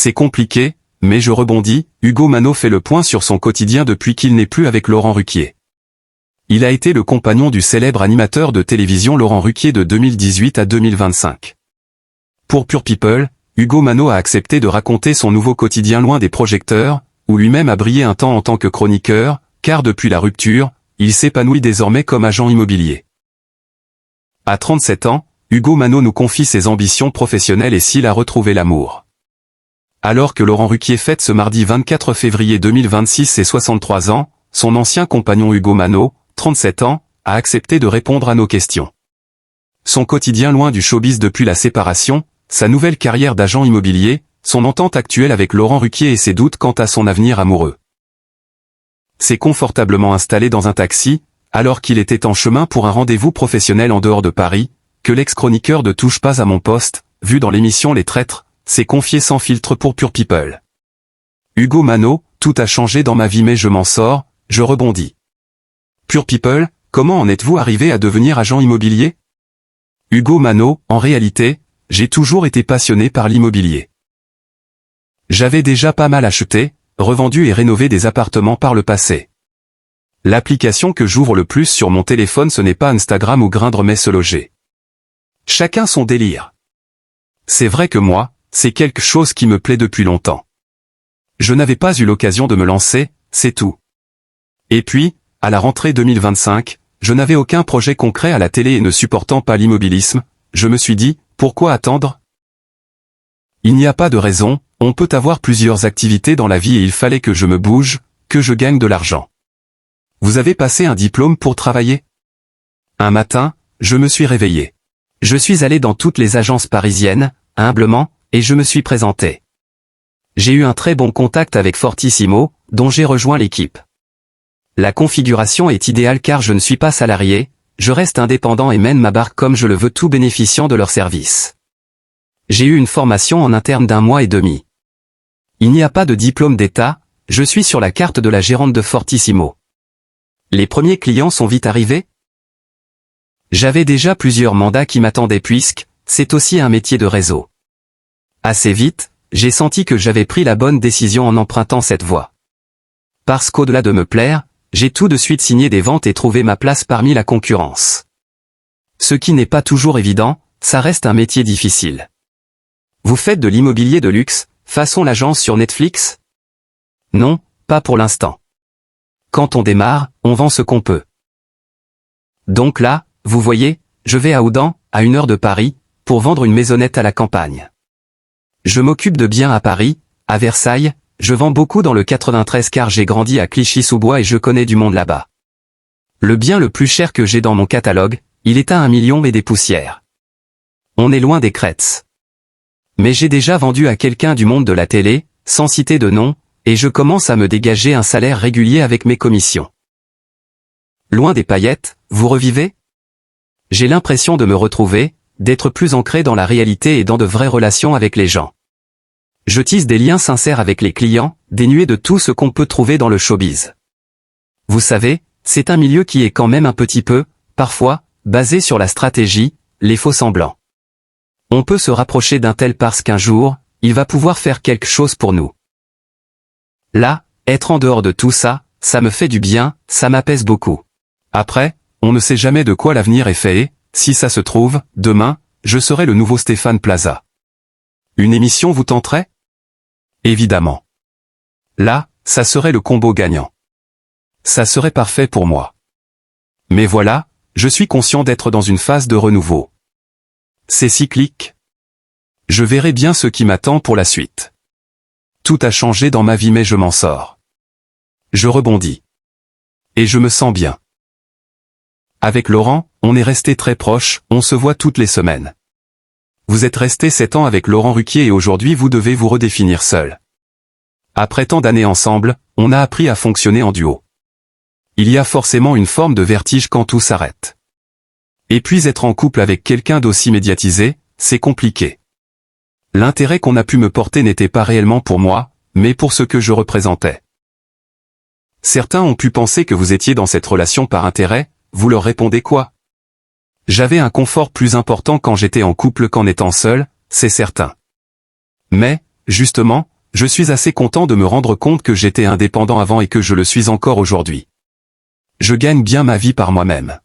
C'est compliqué, mais je rebondis. Hugo Manot fait le point sur son quotidien depuis qu'il n'est plus avec Laurent Ruquier. Il a été le compagnon du célèbre animateur de télévision Laurent Ruquier de 2018 à 2025. Pour Pure People, Hugo Manot a accepté de raconter son nouveau quotidien loin des projecteurs, où lui-même a brillé un temps en tant que chroniqueur, car depuis la rupture, il s'épanouit désormais comme agent immobilier. À 37 ans, Hugo Manot nous confie ses ambitions professionnelles et s'il a retrouvé l'amour. Alors que Laurent Ruquier fête ce mardi 24 février 2026 ses 63 ans, son ancien compagnon Hugo Manot, 37 ans, a accepté de répondre à nos questions. Son quotidien loin du showbiz depuis la séparation, sa nouvelle carrière d'agent immobilier, son entente actuelle avec Laurent Ruquier et ses doutes quant à son avenir amoureux. S'est confortablement installé dans un taxi, alors qu'il était en chemin pour un rendez-vous professionnel en dehors de Paris, que l'ex-chroniqueur de Touche pas à mon poste, vu dans l'émission Les Traîtres, s'est confié sans filtre pour Pure People. Hugo Manot, tout a changé dans ma vie mais je m'en sors, je rebondis. Pure People, comment en êtes-vous arrivé à devenir agent immobilier? Hugo Manot, en réalité, j'ai toujours été passionné par l'immobilier. J'avais déjà pas mal acheté, revendu et rénové des appartements par le passé. L'application que j'ouvre le plus sur mon téléphone ce n'est pas Instagram ou Grindr mais Se Loger. Chacun son délire. C'est vrai que moi, c'est quelque chose qui me plaît depuis longtemps. Je n'avais pas eu l'occasion de me lancer, c'est tout. Et puis, à la rentrée 2025, je n'avais aucun projet concret à la télé et ne supportant pas l'immobilisme, je me suis dit, pourquoi attendre? Il n'y a pas de raison, on peut avoir plusieurs activités dans la vie et il fallait que je me bouge, que je gagne de l'argent. Vous avez passé un diplôme pour travailler? Un matin, je me suis réveillé. Je suis allé dans toutes les agences parisiennes, humblement, et je me suis présenté. J'ai eu un très bon contact avec Fortissimo, dont j'ai rejoint l'équipe. La configuration est idéale car je ne suis pas salarié, je reste indépendant et mène ma barque comme je le veux tout bénéficiant de leurs services. J'ai eu une formation en interne d'1 mois et demi. Il n'y a pas de diplôme d'État, je suis sur la carte de la gérante de Fortissimo. Les premiers clients sont vite arrivés? J'avais déjà plusieurs mandats qui m'attendaient puisque, c'est aussi un métier de réseau. Assez vite, j'ai senti que j'avais pris la bonne décision en empruntant cette voie. Parce qu'au-delà de me plaire, j'ai tout de suite signé des ventes et trouvé ma place parmi la concurrence. Ce qui n'est pas toujours évident, ça reste un métier difficile. Vous faites de l'immobilier de luxe, façon l'agence sur Netflix? Non, pas pour l'instant. Quand on démarre, on vend ce qu'on peut. Donc là, vous voyez, je vais à Oudan, à 1 heure de Paris, pour vendre une maisonnette à la campagne. Je m'occupe de biens à Paris, à Versailles, je vends beaucoup dans le 93 car j'ai grandi à Clichy-sous-Bois et je connais du monde là-bas. Le bien le plus cher que j'ai dans mon catalogue, il est à 1 million et des poussières. On est loin des crêtes. Mais j'ai déjà vendu à quelqu'un du monde de la télé, sans citer de nom, et je commence à me dégager un salaire régulier avec mes commissions. Loin des paillettes, vous revivez? J'ai l'impression de me retrouver, d'être plus ancré dans la réalité et dans de vraies relations avec les gens. Je tisse des liens sincères avec les clients, dénués de tout ce qu'on peut trouver dans le showbiz. Vous savez, c'est un milieu qui est quand même un petit peu, parfois, basé sur la stratégie, les faux-semblants. On peut se rapprocher d'un tel parce qu'un jour, il va pouvoir faire quelque chose pour nous. Là, être en dehors de tout ça, ça me fait du bien, ça m'apaise beaucoup. Après, on ne sait jamais de quoi l'avenir est fait et, si ça se trouve, demain, je serai le nouveau Stéphane Plaza. Une émission vous tenterait? Évidemment. Là, ça serait le combo gagnant. Ça serait parfait pour moi. Mais voilà, je suis conscient d'être dans une phase de renouveau. C'est cyclique. Je verrai bien ce qui m'attend pour la suite. Tout a changé dans ma vie mais je m'en sors. Je rebondis. Et je me sens bien. Avec Laurent, on est resté très proches, on se voit toutes les semaines. Vous êtes resté 7 ans avec Laurent Ruquier et aujourd'hui vous devez vous redéfinir seul. Après tant d'années ensemble, on a appris à fonctionner en duo. Il y a forcément une forme de vertige quand tout s'arrête. Et puis être en couple avec quelqu'un d'aussi médiatisé, c'est compliqué. L'intérêt qu'on a pu me porter n'était pas réellement pour moi, mais pour ce que je représentais. Certains ont pu penser que vous étiez dans cette relation par intérêt, vous leur répondez quoi? J'avais un confort plus important quand j'étais en couple qu'en étant seul, c'est certain. Mais, justement, je suis assez content de me rendre compte que j'étais indépendant avant et que je le suis encore aujourd'hui. Je gagne bien ma vie par moi-même.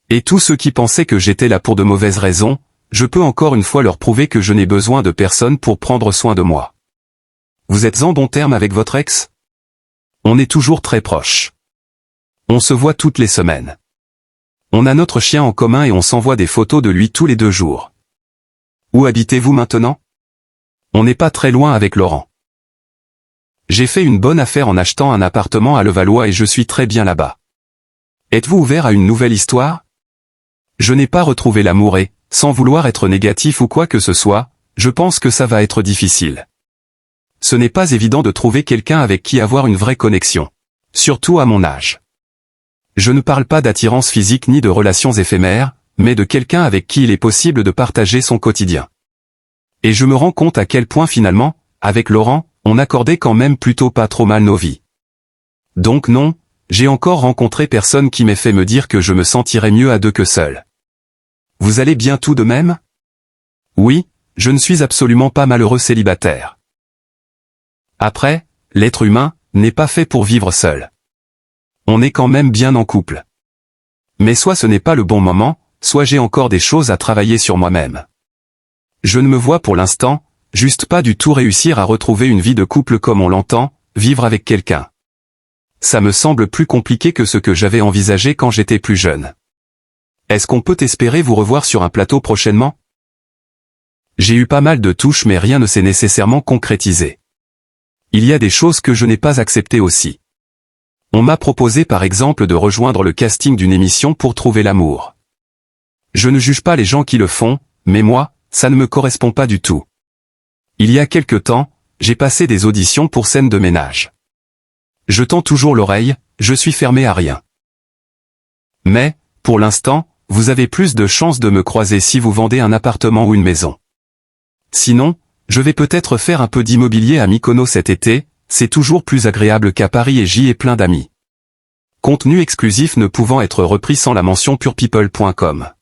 Et tous ceux qui pensaient que j'étais là pour de mauvaises raisons, je peux encore une fois leur prouver que je n'ai besoin de personne pour prendre soin de moi. Vous êtes en bon terme avec votre ex? On est toujours très proches. On se voit toutes les semaines. On a notre chien en commun et on s'envoie des photos de lui tous les 2 jours. Où habitez-vous maintenant? On n'est pas très loin avec Laurent. J'ai fait une bonne affaire en achetant un appartement à Levallois et je suis très bien là-bas. Êtes-vous ouvert à une nouvelle histoire? Je n'ai pas retrouvé l'amour et, sans vouloir être négatif ou quoi que ce soit, je pense que ça va être difficile. Ce n'est pas évident de trouver quelqu'un avec qui avoir une vraie connexion. Surtout à mon âge. Je ne parle pas d'attirance physique ni de relations éphémères, mais de quelqu'un avec qui il est possible de partager son quotidien. Et je me rends compte à quel point finalement, avec Laurent, on accordait quand même plutôt pas trop mal nos vies. Donc non, j'ai encore rencontré personne qui m'ait fait me dire que je me sentirais mieux à 2 que seul. Vous allez bien tout de même? Oui, je ne suis absolument pas malheureux célibataire. Après, l'être humain n'est pas fait pour vivre seul. On est quand même bien en couple. Mais soit ce n'est pas le bon moment, soit j'ai encore des choses à travailler sur moi-même. Je ne me vois pour l'instant, juste pas du tout réussir à retrouver une vie de couple comme on l'entend, vivre avec quelqu'un. Ça me semble plus compliqué que ce que j'avais envisagé quand j'étais plus jeune. Est-ce qu'on peut espérer vous revoir sur un plateau prochainement? J'ai eu pas mal de touches mais rien ne s'est nécessairement concrétisé. Il y a des choses que je n'ai pas acceptées aussi. On m'a proposé par exemple de rejoindre le casting d'une émission pour trouver l'amour. Je ne juge pas les gens qui le font, mais moi, ça ne me correspond pas du tout. Il y a quelque temps, j'ai passé des auditions pour scène de ménage. Je tends toujours l'oreille, je suis fermé à rien. Mais, pour l'instant, vous avez plus de chances de me croiser si vous vendez un appartement ou une maison. Sinon, je vais peut-être faire un peu d'immobilier à Mykonos cet été, c'est toujours plus agréable qu'à Paris et j'y ai plein d'amis. Contenu exclusif ne pouvant être repris sans la mention purepeople.com.